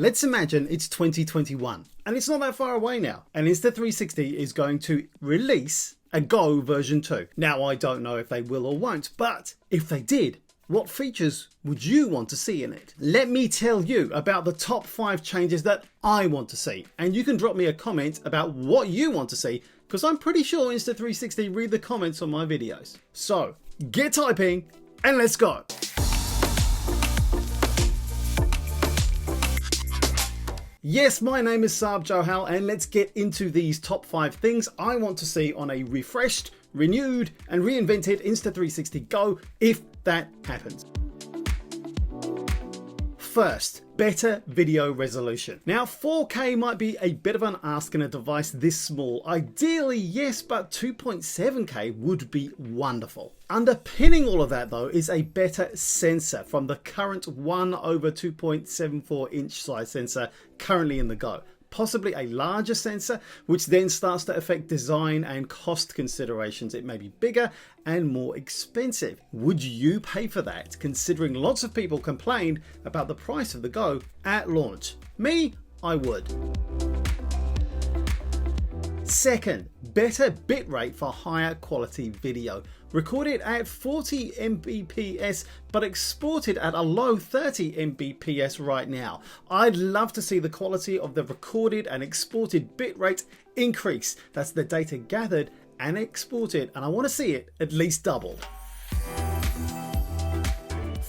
Let's imagine it's 2021 and it's not that far away now, and Insta360 is going to release a Go version 2. Now, I don't know if they will or won't, but if they did, what features would you want to see in it? Let me tell you about the top 5 changes that I want to see, and you can drop me a comment about what you want to see, because I'm pretty sure Insta360 read the comments on my videos. So get typing and let's go. Yes, my name is Sarb Johal, and let's get into these top 5 things I want to see on a refreshed, renewed and reinvented Insta360 Go if that happens. First, better video resolution. Now, 4K might be a bit of an ask in a device this small. Ideally, yes, but 2.7K would be wonderful. Underpinning all of that though is a better sensor from the current 1/2.74 inch size sensor currently in the Go. Possibly a larger sensor, which then starts to affect design and cost considerations. It may be bigger and more expensive. Would you pay for that, considering lots of people complained about the price of the Go at launch? Me, I would. Second, better bitrate for higher quality video. Recorded at 40 Mbps but exported at a low 30 Mbps right now. I'd love to see the quality of the recorded and exported bitrate increase. That's the data gathered and exported, and I want to see it at least doubled.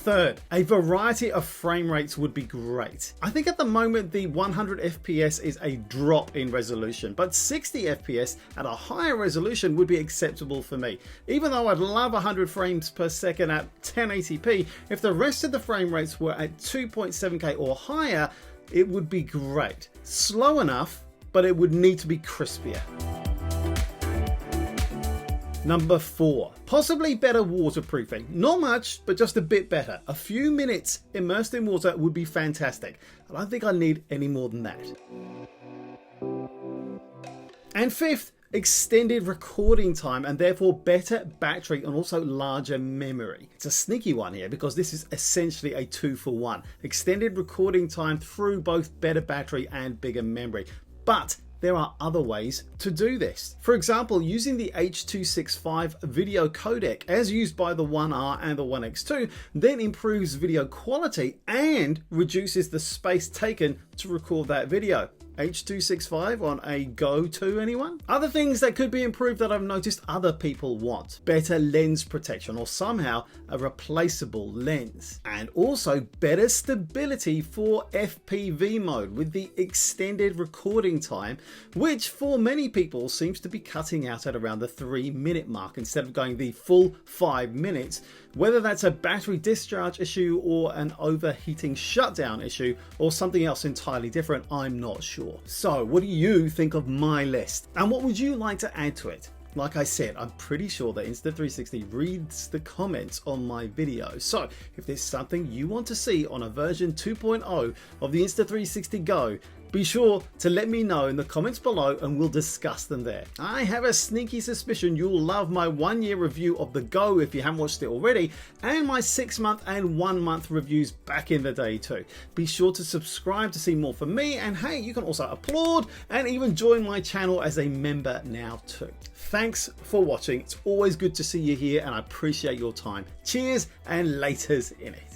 Third, a variety of frame rates would be great. I think at the moment the 100 FPS is a drop in resolution, but 60 FPS at a higher resolution would be acceptable for me. Even though I'd love 100 frames per second at 1080p, if the rest of the frame rates were at 2.7K or higher, it would be great. Slow enough, but it would need to be crispier. Number 4, possibly better waterproofing. Not much, but just a bit better. A few minutes immersed in water would be fantastic. I don't think I need any more than that. And fifth, extended recording time and therefore better battery and also larger memory. It's a sneaky one here because this is essentially a 2-for-1. Extended recording time through both better battery and bigger memory. But there are other ways to do this. For example, using the H.265 video codec as used by the 1R and the 1X2 then improves video quality and reduces the space taken to record that video. H.265 on a Go 2, anyone? Other things that could be improved that I've noticed other people want. Better lens protection or somehow a replaceable lens. And also better stability for FPV mode with the extended recording time, which for many people seems to be cutting out at around the 3-minute mark instead of going the full 5 minutes. Whether that's a battery discharge issue or an overheating shutdown issue or something else entirely different, I'm not sure. So what do you think of my list? And what would you like to add to it? Like I said, I'm pretty sure that Insta360 reads the comments on my video. So if there's something you want to see on a version 2.0 of the Insta360 Go, be sure to let me know in the comments below and we'll discuss them there. I have a sneaky suspicion you'll love my 1-year review of the Go if you haven't watched it already, and my 6-month and 1-month reviews back in the day too. Be sure to subscribe to see more from me, and hey, you can also applaud and even join my channel as a member now too. Thanks for watching. It's always good to see you here and I appreciate your time. Cheers and laters in it.